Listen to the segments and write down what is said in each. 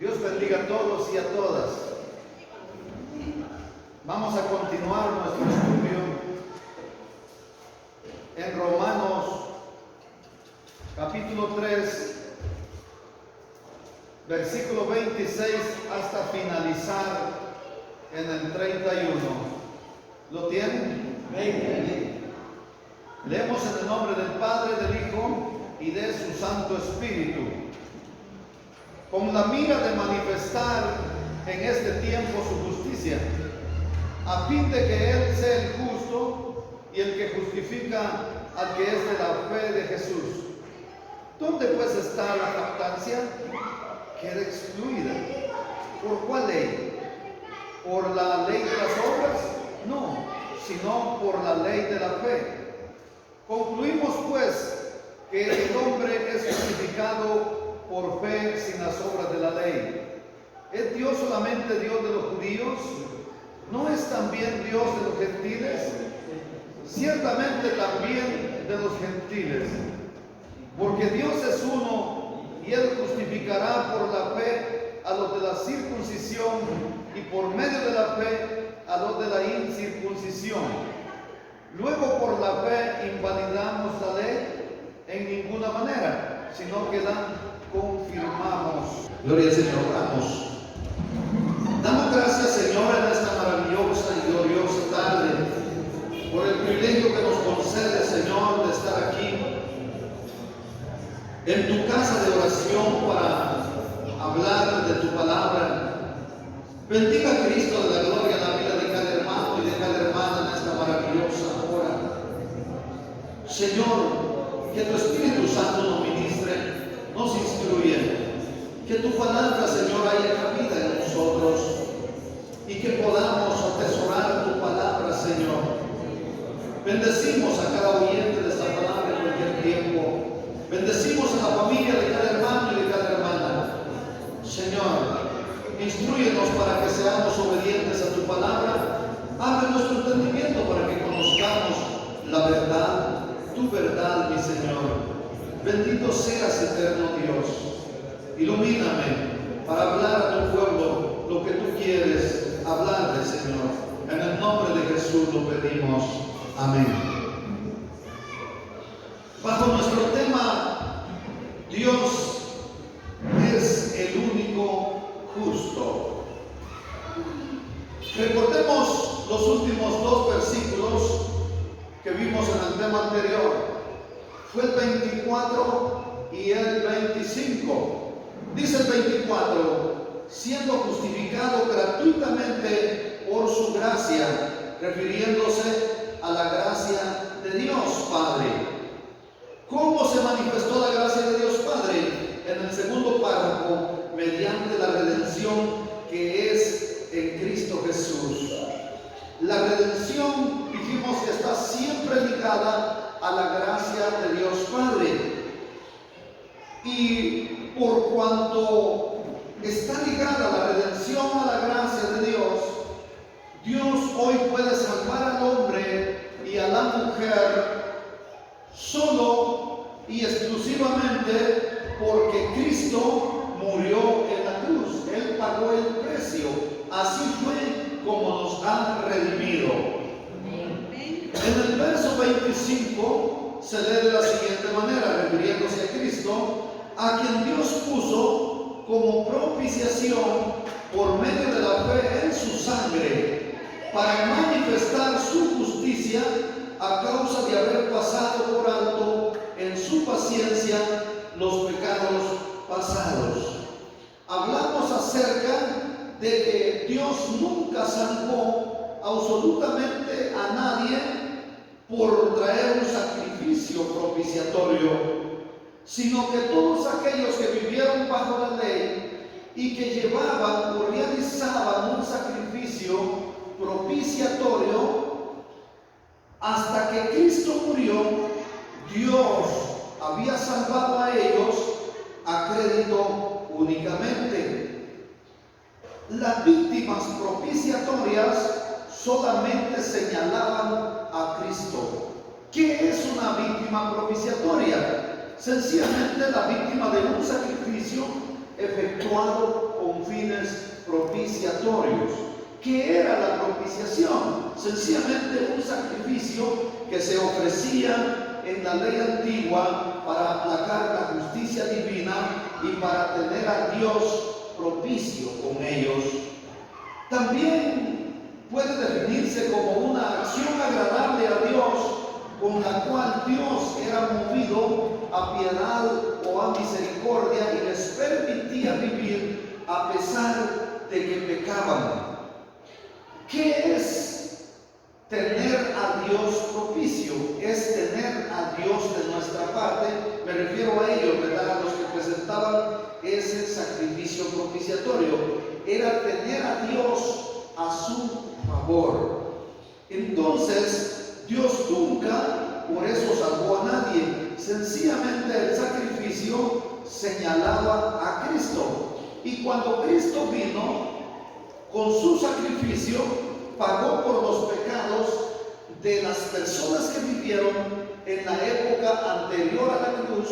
Dios bendiga a todos y a todas. Vamos a continuar nuestro estudio en Romanos capítulo 3, versículo 26 hasta finalizar en el 31. ¿Lo tienen? Leemos en el nombre del Padre, del Hijo y de su Santo Espíritu, con la mira de manifestar en este tiempo su justicia, a fin de que Él sea el justo y el que justifica al que es de la fe de Jesús. ¿Dónde pues está la jactancia? Queda excluida. ¿Por cuál ley? ¿Por la ley de las obras? No, sino por la ley de la fe. Concluimos pues que el hombre es justificado por fe sin las obras de la ley. ¿Es Dios solamente Dios de los judíos? ¿No es también Dios de los gentiles? Ciertamente también de los gentiles. Porque Dios es uno y Él justificará por la fe a los de la circuncisión y por medio de la fe a los de la incircuncisión. Luego por la fe invalidamos la ley en ninguna manera, sino que la confirmamos. Gloria al Señor. Oramos. Damos gracias, Señor, en esta maravillosa y gloriosa tarde por el privilegio que nos concede, Señor, de estar aquí en tu casa de oración para hablar de tu palabra. Bendiga a Cristo de la gloria la vida de cada hermano y de cada hermana en esta maravillosa hora. Señor, que tu Espíritu Santo nos ministre, nos instruye, que tu palabra, Señor, haya cabida en nosotros y que podamos atesorar tu palabra, Señor. Bendecimos a cada oyente de esta palabra en cualquier tiempo. Bendecimos a la familia de cada hermano y de cada hermana. Señor, instrúyenos para que seamos obedientes a tu palabra. Abre nuestro entendimiento para que conozcamos la verdad, tu verdad, mi Señor. Bendito seas, eterno Dios. Ilumíname para hablar a tu pueblo lo que tú quieres hablarle, Señor. En el nombre de Jesús lo pedimos. Amén. Bajo nuestro tema, Dios es el único justo. Recordemos los últimos dos versículos que vimos en el tema anterior. Fue el 24 y el 25. Dice el 24, siendo justificado gratuitamente por su gracia, refiriéndose a la gracia de Dios Padre. ¿Cómo se manifestó la gracia de Dios Padre? En el segundo párrafo, mediante la redención que es en Cristo Jesús. La redención, dijimos, que está siempre ligada a la gracia de Dios Padre. Y por cuanto está ligada la redención a la gracia de Dios, Dios hoy puede salvar al hombre y a la mujer solo y exclusivamente porque Cristo murió en la cruz. Él pagó el precio. Así fue como nos han redimido. En el verso 25 se lee de la siguiente manera, refiriéndose a Cristo, a quien Dios puso como propiciación por medio de la fe en su sangre, para manifestar su justicia a causa de haber pasado por alto en su paciencia los pecados pasados. Hablamos acerca de que Dios nunca salvó absolutamente a nadie por traer un sacrificio propiciatorio, sino que todos aquellos que vivieron bajo la ley y que llevaban o realizaban un sacrificio propiciatorio, hasta que Cristo murió, Dios había salvado a ellos a crédito únicamente. Las víctimas propiciatorias solamente señalaban a Cristo. ¿Qué es una víctima propiciatoria? Sencillamente la víctima de un sacrificio efectuado con con fines propiciatorios. ¿Qué era la propiciación? Sencillamente un sacrificio que se ofrecía en la ley antigua para aplacar la justicia divina y para tener a Dios propicio con ellos. También puede definirse como una acción agradable a Dios, con la cual Dios era movido a piedad o a misericordia y les permitía vivir a pesar de que pecaban. ¿Qué es tener a Dios propicio? Es tener a Dios de nuestra parte. Me refiero a ellos, ¿verdad? A los que presentaban ese sacrificio propiciatorio. Era tener a Dios a su favor. Entonces, Dios nunca por eso salvó a nadie. Sencillamente el sacrificio señalaba a Cristo. Y cuando Cristo vino, con su sacrificio pagó por los pecados de las personas que vivieron en la época anterior a la cruz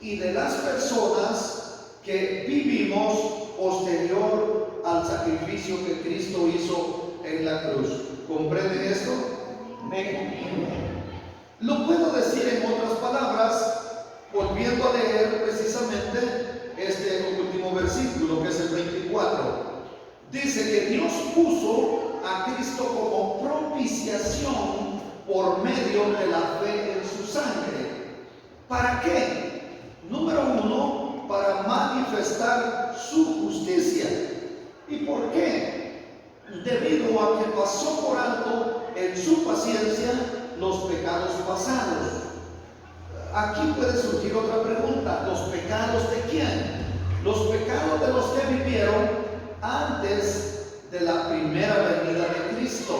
y de las personas que vivimos posterior al sacrificio que Cristo hizo en la cruz. ¿Comprenden esto? Lo puedo decir en otras palabras, volviendo a leer precisamente este último versículo, que es el 24. Dice que Dios puso a Cristo como propiciación por medio de la fe en su sangre. ¿Para qué? Número uno, para manifestar su justicia. ¿Y por qué? Debido a que pasó por alto en su paciencia los pecados pasados. Aquí puede surgir otra pregunta: ¿los pecados de quién? Los pecados de los que vivieron antes de la primera venida de Cristo.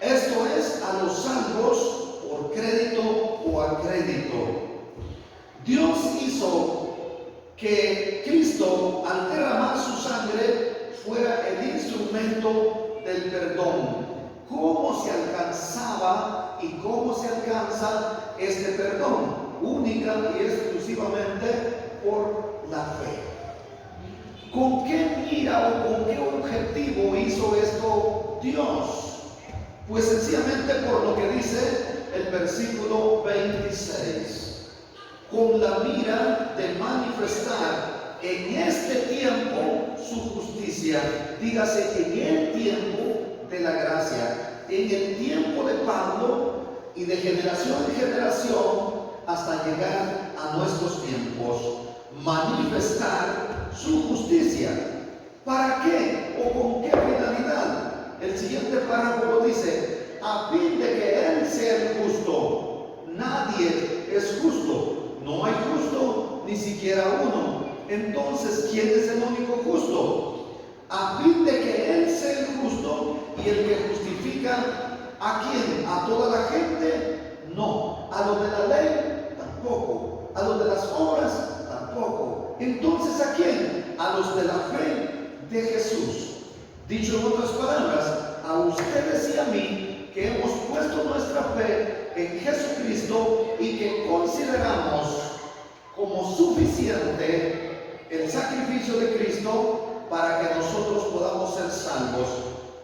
Esto es, a los salvos por crédito o a crédito. Dios hizo que Cristo, al derramar su sangre, fuera el instrumento del perdón. ¿Cómo se alcanzaba y cómo se alcanza este perdón? Única y exclusivamente por la fe. ¿Con qué mira o con qué objetivo hizo esto Dios? Pues sencillamente por lo que dice el versículo 26. Con la mira de manifestar en este tiempo su justicia. Dígase, en el tiempo de la gracia, en el tiempo de Pablo y de generación en generación hasta llegar a nuestros tiempos. Manifestar su justicia. ¿Para qué o con qué finalidad? El siguiente párrafo dice: a fin de que Él sea el justo. Nadie es justo. No hay justo, ni siquiera uno. Entonces, ¿quién es el único justo? A fin de que Él sea el justo y el que justifica. ¿A quién? ¿A toda la gente? No. ¿A los de la ley? Tampoco. ¿A los de las obras? Tampoco. Entonces, ¿a quién? A los de la fe de Jesús. Dicho en otras palabras, a ustedes y a mí, que hemos puesto nuestra fe en Jesucristo y que consideramos como suficiente el sacrificio de Cristo para que nosotros podamos ser salvos.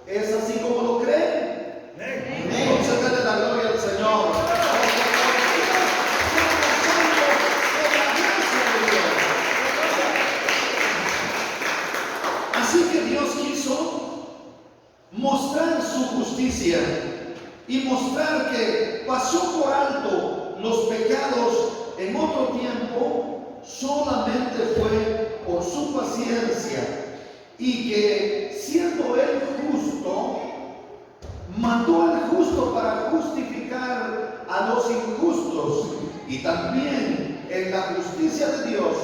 ¿Es así como lo creen? Amén. Concédele la gloria al Señor. Así que Dios quiso mostrar su justicia y mostrar que pasó por alto los pecados en otro tiempo, solamente fue por su paciencia, y que siendo Él justo, mandó al justo para justificar a los injustos. Y también en la justicia de Dios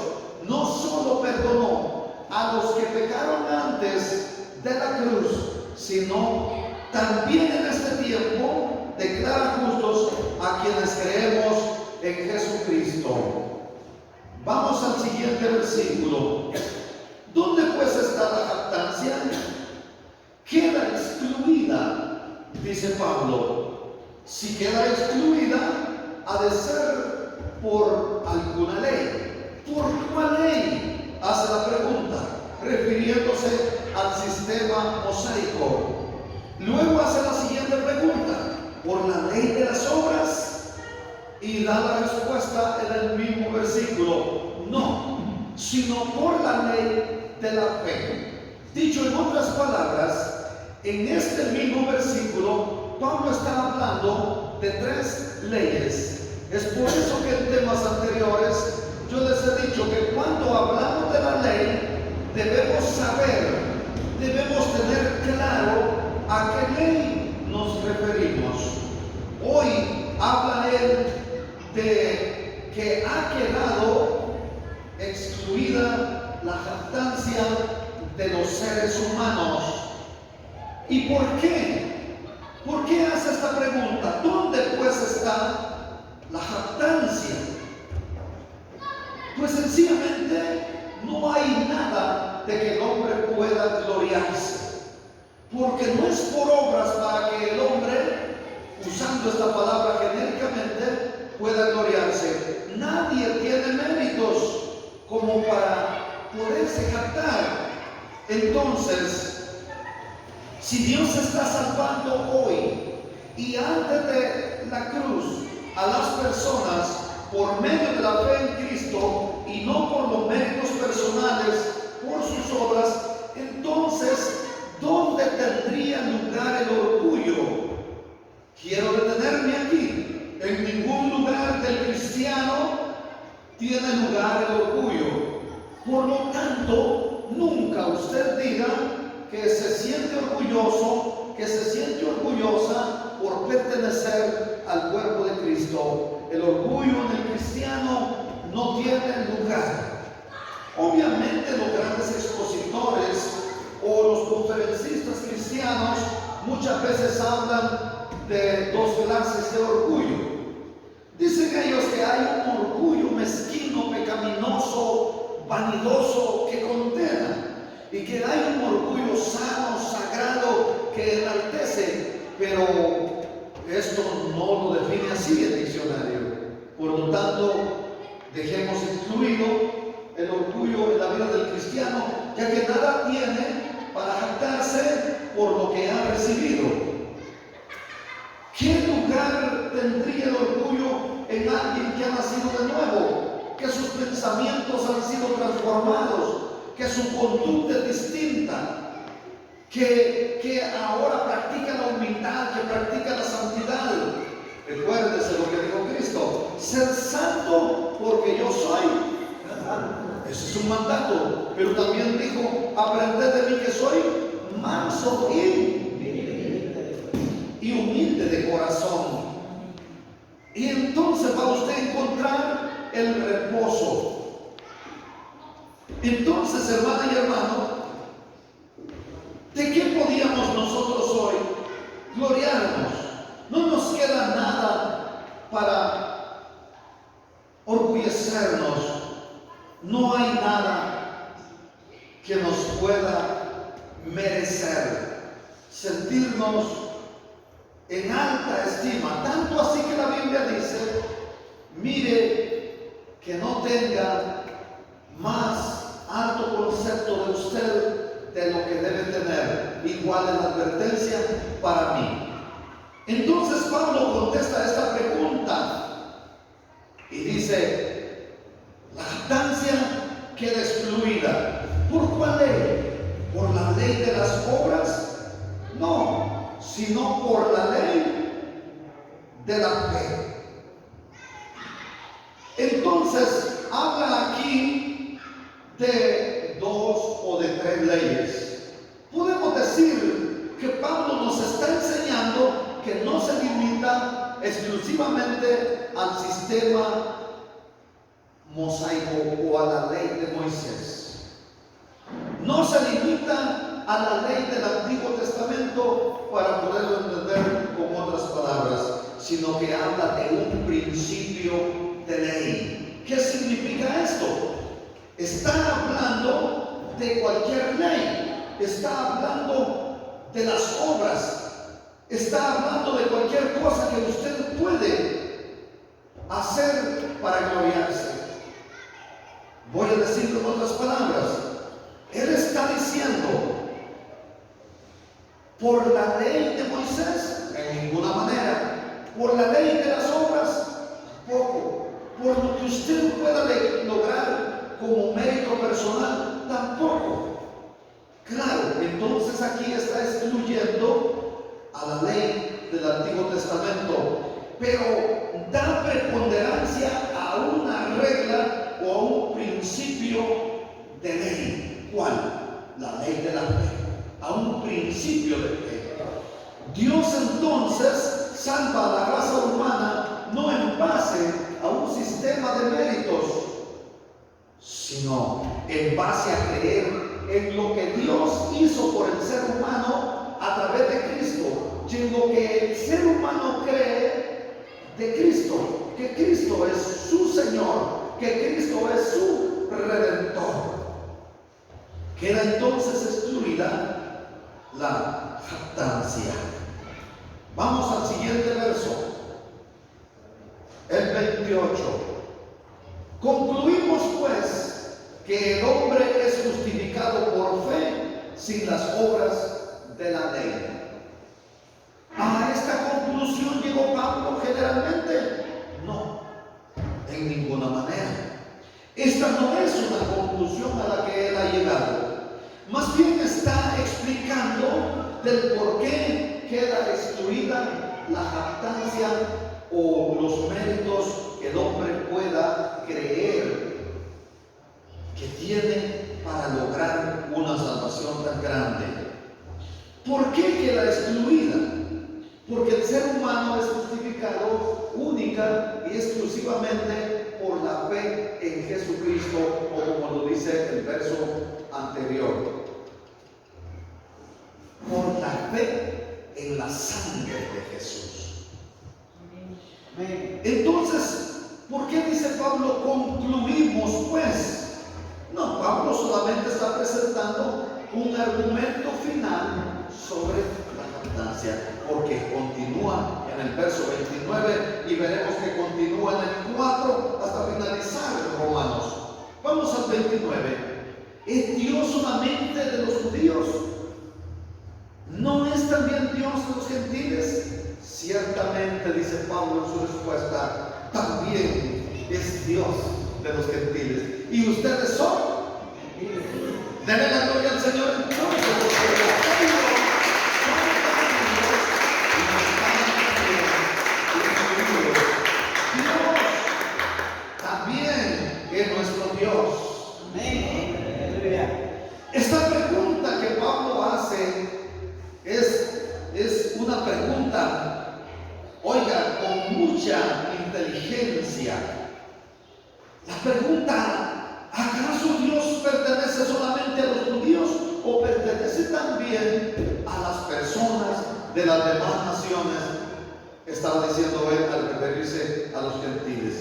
no solo perdonó a los que pecaron antes de la cruz, sino también en este tiempo declara justos a quienes creemos en Jesucristo. Vamos al siguiente versículo. ¿Dónde pues está la jactancia? Queda excluida, dice Pablo. Si queda excluida, ha de ser por alguna ley. ¿Por cuál ley? Hace la pregunta. refiriéndose al sistema mosaico. Luego hace la siguiente pregunta: ¿por la ley de las obras? Y da la respuesta en el mismo versículo: no, sino por la ley de la fe. Dicho en otras palabras, en este mismo versículo Pablo está hablando de 3 leyes. Es por eso que en temas anteriores yo les he dicho que cuando hablamos de la ley debemos saber, debemos tener claro a qué ley nos referimos. Hoy habla él de que ha quedado excluida la jactancia de los seres humanos. ¿Y por qué? ¿Por qué hace esta pregunta? ¿Dónde pues está la jactancia? Pues sencillamente no hay nada de que el hombre pueda gloriarse, porque no es por obras para que el hombre, usando esta palabra genéricamente, pueda gloriarse. Nadie tiene méritos como para poderse jactar. Entonces, si Dios está salvando hoy y antes de la cruz a las personas por medio de la fe en Cristo y no por los méritos personales, por sus obras, entonces, ¿dónde tendría lugar el orgullo? Quiero detenerme aquí. En ningún lugar del cristiano tiene lugar el orgullo. Por lo tanto, nunca usted diga que se siente orgulloso, que se siente orgullosa por pertenecer al cuerpo de Cristo. El orgullo en el cristiano no tiene lugar. Obviamente los grandes expositores o los conferencistas cristianos muchas veces hablan de 2 clases de orgullo. Dicen ellos que hay un orgullo mezquino, pecaminoso, vanidoso, que condena, y que hay un orgullo sano, sagrado, que enaltece. Pero esto no lo define así el diccionario. Por lo tanto, dejemos excluido el orgullo en la vida del cristiano, ya que nada tiene para jactarse por lo que ha recibido. ¿Qué lugar tendría el orgullo en alguien que ha nacido de nuevo? Que sus pensamientos han sido transformados, que su conducta es distinta, que ahora practica la humildad, que practica la santidad. Recuérdese lo que dijo Cristo: ser santo porque yo soy. Ese es un mandato. Pero también dijo: aprended de mí que soy manso y humilde de corazón. Y entonces va usted a encontrar el reposo. Entonces, hermana y hermano, ¿de qué podíamos nosotros hoy gloriarnos? No nos queda nada para orgullecernos. No hay nada que nos pueda merecer sentirnos en alta estima. Tanto así que la Biblia dice: mire que no tenga más alto concepto de usted de lo que debe tener. Igual es la advertencia para mí. Entonces Pablo contesta esta pregunta y dice: la jactancia queda excluida. ¿Por cuál ley? ¿Por la ley de las obras? No, sino por la ley de la fe. Entonces habla aquí de 2 o de 3 leyes. Podemos decir que Pablo nos está enseñando que no se limita exclusivamente al sistema mosaico o a la ley de Moisés. No se limita a la ley del Antiguo Testamento, para poderlo entender con otras palabras, sino que habla de un principio de ley. ¿Qué significa esto? Está hablando de cualquier ley, está hablando de las obras, está hablando de cualquier cosa que usted puede hacer para gloriarse. Voy a decirlo en otras palabras: Él está ¿Por la ley de Moisés? En ninguna manera. ¿Por la ley de las obras? Tampoco. ¿Por lo que usted pueda lograr como mérito personal? Tampoco. Claro, entonces aquí está excluyendo a la ley del Antiguo Testamento, pero da preponderancia a una regla o a un principio de ley. ¿Cuál? La ley de la fe. A un principio de fe. Dios entonces salva a la raza humana no en base a un sistema de méritos, sino en base a creer en lo que Dios hizo por el ser humano a través de Cristo, y en lo que el ser humano cree de Cristo, que Cristo es su Señor, que Cristo es su Redentor. Queda entonces excluida la jactancia. Vamos al siguiente verso, el 28. Concluimos pues que el hombre es justificado por fe sin las obras de la ley. ¿A esta conclusión llegó Pablo generalmente? No, en ninguna manera. Esta no es una conclusión a la que él ha llegado. Más bien está explicando del por qué queda excluida la jactancia o los méritos que el hombre pueda creer que tiene para lograr una salvación tan grande. ¿Por qué queda excluida? Porque el ser humano es justificado única y exclusivamente por la fe en Jesucristo, o como lo dice el verso anterior, por la fe en la sangre de Jesús. Entonces, ¿por qué dice Pablo concluimos pues? No, Pablo solamente está presentando un argumento final sobre la jactancia, porque continúa en el verso 29 y veremos que continúa en el 4 hasta finalizar en Romanos. Vamos al 29. ¿Es Dios solamente de los judíos? ¿No es también Dios de los gentiles? Ciertamente, dice Pablo en su respuesta, también es Dios de los gentiles. ¿Y ustedes son? Denle la gloria al Señor entonces, porque la fe Dios también es nuestro Dios. Amén. Esta pregunta que Pablo hace es una pregunta, oiga, con mucha inteligencia. La pregunta: ¿acaso Dios pertenece solamente a los judíos o pertenece también a las personas de las demás naciones? Estaba diciendo él al referirse a los gentiles.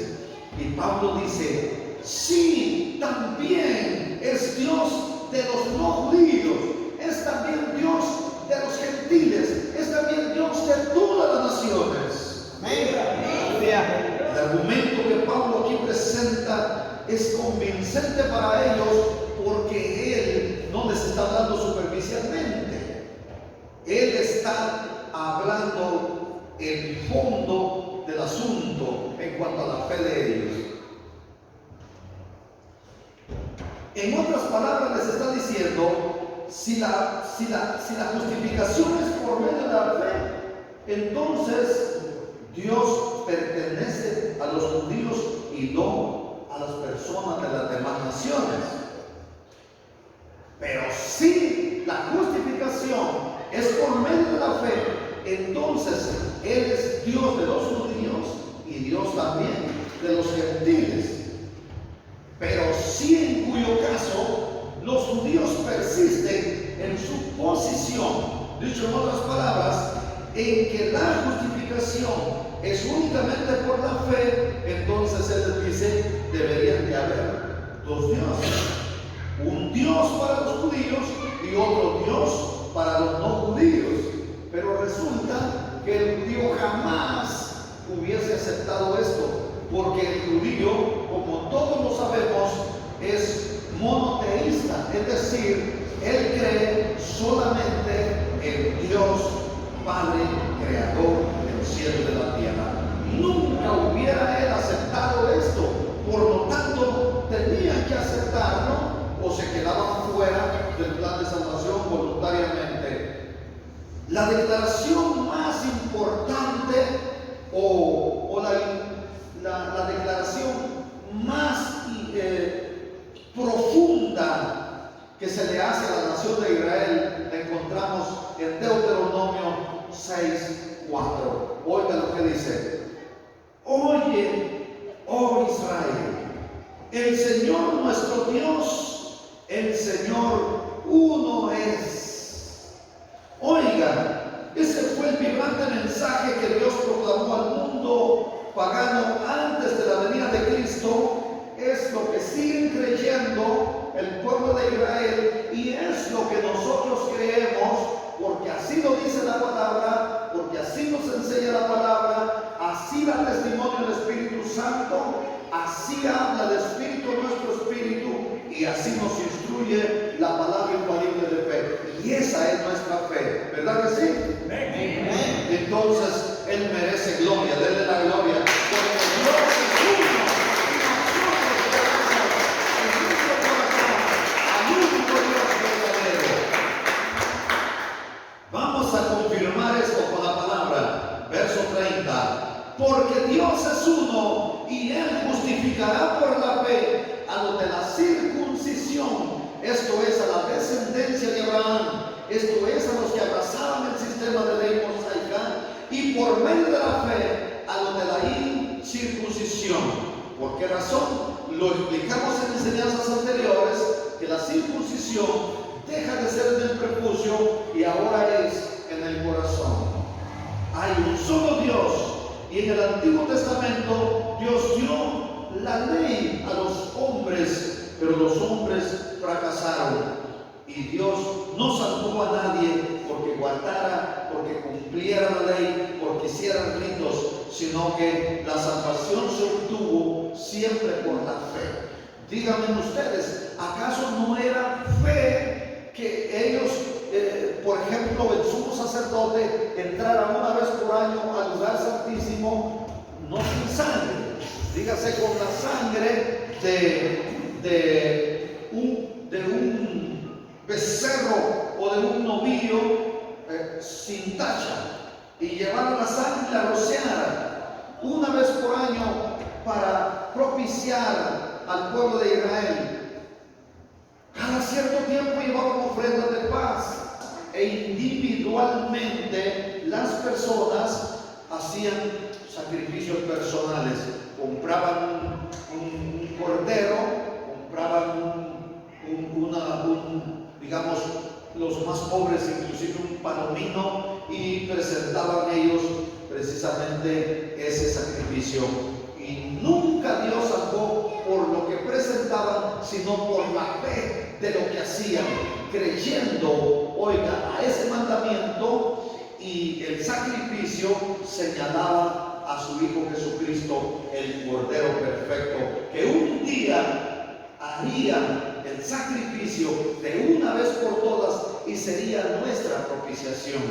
Y Pablo dice: sí, también es Dios de los no judíos, es también Dios de los gentiles, es también Dios de todas las naciones. El argumento que Pablo aquí presenta es convincente para ellos, porque él no les está hablando superficialmente. Él está hablando el fondo del asunto en cuanto a la fe de ellos. En otras palabras, les está diciendo: si la justificación es por medio de la fe, entonces Dios pertenece a los judíos y no a las personas de las demás naciones. Pero si la justificación es por medio de la fe, entonces Él es Dios de los judíos y Dios también de los gentiles. Pero si en cuyo caso los judíos persisten en su posición, dicho en otras palabras, en que la justificación es únicamente por la fe, entonces él les dice: deberían de haber dos dioses, un Dios para los judíos y otro Dios para los no judíos. Pero resulta que el judío jamás hubiese aceptado esto, porque el judío, como todos lo sabemos, es monoteísta, es decir, él cree solamente el Dios Padre creador del cielo y de la tierra. Nunca hubiera él aceptado esto, por lo tanto tenía que aceptarlo o se quedaban fuera del plan de salvación voluntariamente. La declaración más importante o la declaración más profunda que se le hace a la nación de Israel la encontramos en Deuteronomio 6:4. Oiga lo que dice: oye, oh Israel, el Señor nuestro Dios, el Señor uno es. Oiga, ese fue el vibrante mensaje que Dios proclamó al mundo pagano antes de la venida de Cristo. Es lo que siguen creyendo el pueblo de Israel y es lo que nosotros creemos, porque así lo dice la palabra, porque así nos enseña la palabra, así da testimonio el Espíritu Santo, así habla el Espíritu, nuestro Espíritu, y así nos instruye la palabra infalible de fe. Y esa es nuestra fe, ¿verdad que sí? Amén. Entonces Él merece gloria, denle la gloria, porque Dios es uno. Vamos a confirmar esto con la palabra, verso 30. Porque Dios es uno y Él justificará por la fe a los de la circuncisión, esto es a la descendencia de Abraham, esto es a los que abrazaban el sistema de ley mosaica, y por medio de la fe a los de la incircuncisión. ¿Por qué razón? Lo explicamos en enseñanzas anteriores, que la circuncisión deja de ser en el prepucio y ahora es en el corazón. Hay un solo Dios y en el Antiguo Testamento Dios dio la ley a los hombres, pero los hombres fracasaron y Dios no salvó a nadie porque guardara, porque cumpliera la ley, porque hicieran ritos, sino que la salvación se obtuvo siempre por la fe. Díganme ustedes, ¿acaso no era fe que ellos, por ejemplo, el sumo sacerdote entrara una vez por año al lugar santísimo, no sin sangre, dígase con la sangre de un becerro o de un novillo sin tacha, y llevaran la sangre y la rociaran una vez por año para propiciar al pueblo de Israel? Cada cierto tiempo llevaban ofrendas de paz e individualmente las personas hacían sacrificios personales. Compraban un cordero, compraban digamos, los más pobres inclusive un palomino, y presentaban ellos precisamente ese sacrificio. Y nunca Dios salvó por lo que presentaban, sino por la fe de lo que hacían, creyendo, oiga, a ese mandamiento, y el sacrificio señalaba a su Hijo Jesucristo, el Cordero perfecto, que un día haría el sacrificio de una vez por todas y sería nuestra propiciación.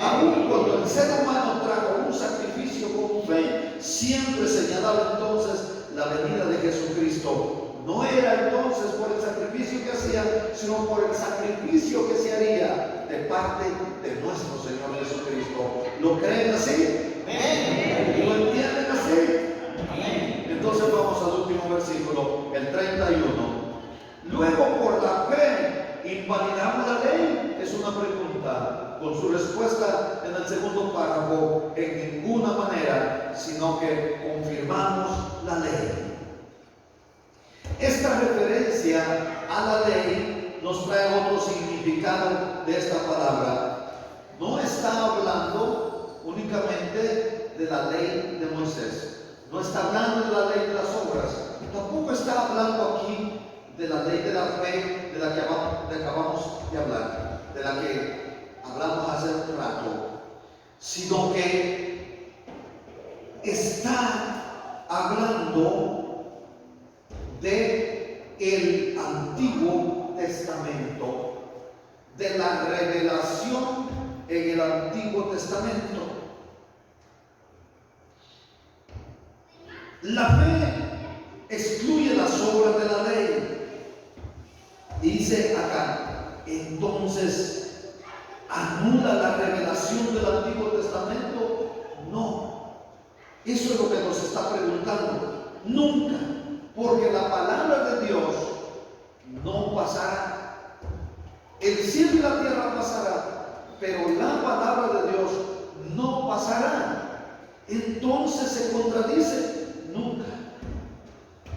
Aún cuando el ser humano trajo un sacrificio con fe, siempre señalaba entonces la venida de Jesucristo. No era entonces por el sacrificio que hacían, sino por el sacrificio que se haría de parte de nuestro Señor Jesucristo. ¿Lo creen así? ¿Amén? ¿Lo entienden así? ¿Amén? Entonces vamos al último versículo, el 31. Luego, por la fe, ¿invalidamos la ley? Es una pregunta. Con su respuesta en el segundo párrafo: en ninguna manera, sino que confirmamos la ley. Esta referencia a la ley nos trae otro significado de esta palabra. No está hablando únicamente de la ley de Moisés, no está hablando de la ley de las obras, tampoco está hablando aquí de la ley de la fe de la que acabamos de hablar, de la que hablamos hace un rato, sino que está hablando de el Antiguo Testamento. de la revelación en el Antiguo Testamento. La fe excluye las obras de la ley. Y dice acá, entonces, ¿anula la revelación del Antiguo Testamento? No. Eso es lo que nos está preguntando. Nunca, porque la palabra de Dios no pasará. El cielo y la tierra pasará, pero la palabra de Dios no pasará. Entonces se contradice. Nunca.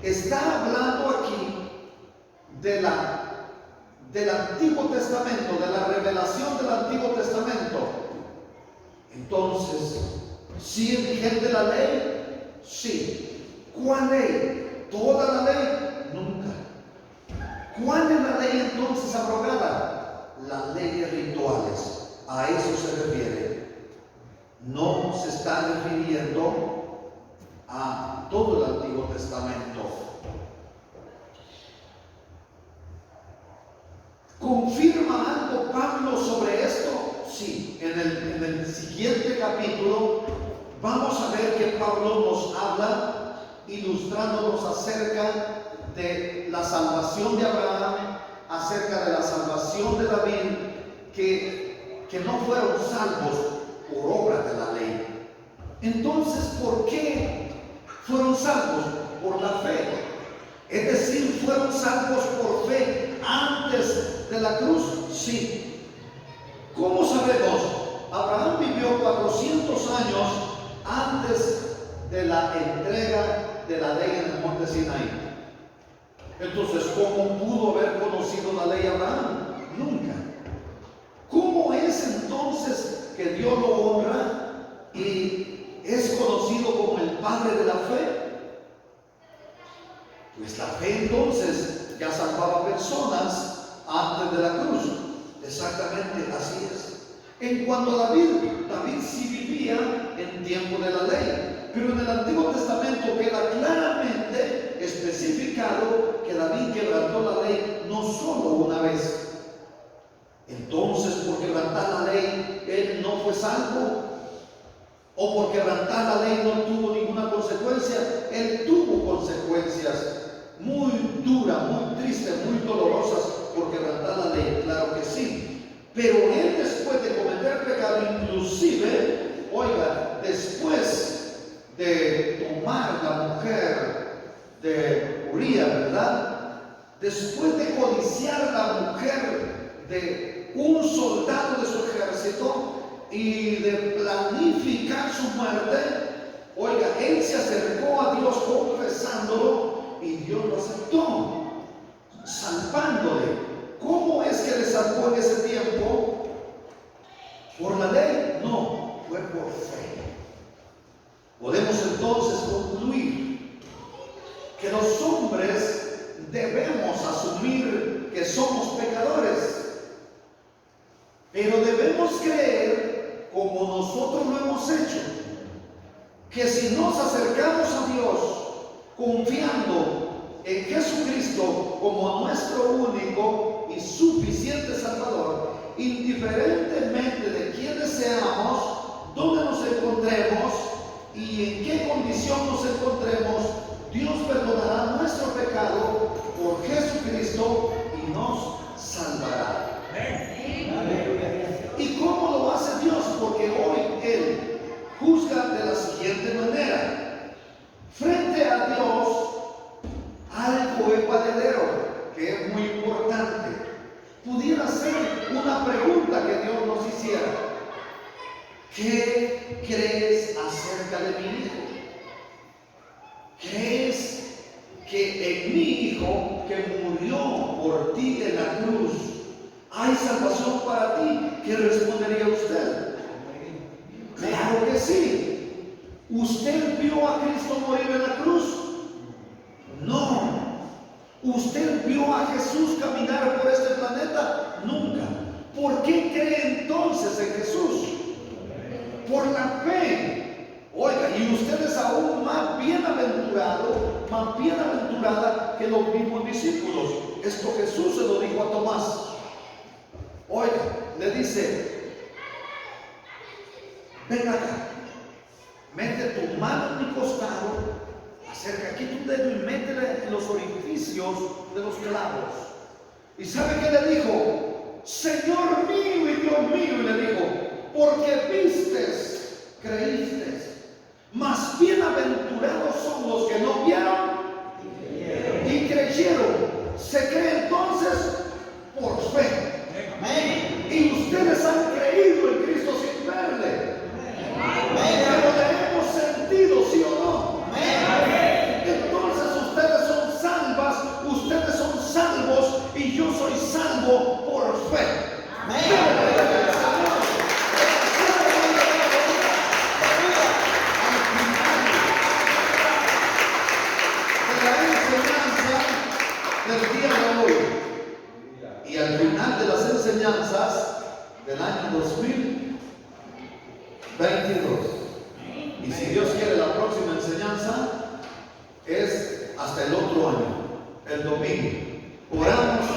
Está hablando aquí del Antiguo Testamento, de la revelación del Antiguo Testamento. Entonces, ¿sí es vigente la ley? Sí. ¿Cuál ley? ¿Toda la ley? Nunca. ¿Cuál es la ley entonces abrogada? Las leyes rituales. A eso se refiere. No se está refiriendo a todo el Antiguo Testamento. ¿Confirma algo Pablo sobre esto? Sí. En el siguiente capítulo vamos a ver que Pablo nos habla ilustrándonos acerca de la salvación de Abraham, acerca de la salvación de David, que no fueron salvos por obra de la ley. Entonces, ¿por qué fueron salvos? Por la fe. Es decir, ¿fueron salvos por fe antes de la cruz? Sí. ¿Cómo sabemos? Abraham vivió 400 años antes de la entrega de la ley en el monte Sinaí. Entonces, ¿cómo pudo haber conocido la ley Abraham? Nunca. ¿Cómo es entonces que Dios lo honra y es conocido como el padre de la fe? Pues la fe entonces ya salvaba personas antes de la cruz. Exactamente así es. En cuanto a David sí vivía en tiempo de la ley, pero en el Antiguo Testamento queda claramente especificado que David quebrantó la ley no solo una vez. Entonces, por quebrantar la ley, él no fue salvo. O por quebrantar la ley no tuvo ninguna consecuencia. Él tuvo consecuencias muy duras, muy tristes, muy dolorosas por quebrantar la ley, claro que sí. Pero él, después de cometer pecado, inclusive, oiga, después de tomar la mujer de Uría, ¿verdad? Después de codiciar la mujer de un soldado de su ejército y de planificar su muerte, oiga, él se acercó a Dios confesándolo y Dios lo aceptó, salvándole. ¿Cómo es que le salvó en ese tiempo? ¿Por la ley? No, fue por fe. Podemos entonces concluir que los hombres debemos asumir que somos pecadores, pero debemos creer, como nosotros lo hemos hecho, que si nos acercamos a Dios confiando en Jesucristo como nuestro único y suficiente Salvador, indiferentemente de quiénes seamos, dónde nos encontremos y en qué condición nos encontremos, Dios perdonará nuestro pecado por Jesucristo y nos salvará. ¿Y cómo lo hace Dios? Porque hoy Él juzga de la siguiente manera. Frente a Dios, algo es valedero, que es muy importante. Pudiera ser una pregunta que Dios nos hiciera. ¿Qué crees acerca de mi hijo? ¿Crees que en mi hijo que murió por ti en la cruz hay salvación para ti? ¿Qué respondería usted? Claro que sí. ¿Usted vio a Cristo morir en la cruz? No. ¿Usted vio a Jesús caminar por este planeta? Nunca. ¿Por qué cree entonces en Jesús? Por la fe. Oiga, y usted es aún más bienaventurado, más bienaventurada que los mismos discípulos. Esto Jesús se lo dijo a Tomás. Oiga, dice: ven acá, mete tu mano en mi costado, acerca aquí tu dedo y métele en los orificios de los clavos. ¿Y sabe qué le dijo? Señor mío y Dios mío. Y le dijo: porque vistes, creíste. Mas bienaventurados son los que no vieron y creyeron. Se cree entonces por fe. Amén. Y ustedes han creído en Cristo sin verle. Amén. Pero le hemos sentido, ¿sí o no? Amén. Entonces ustedes son salvas, ustedes son salvos y yo soy salvo por fe. Amén. Del día de hoy y al final de las enseñanzas del año 2022, y si Dios quiere, la próxima enseñanza es hasta el otro año, el domingo. Oramos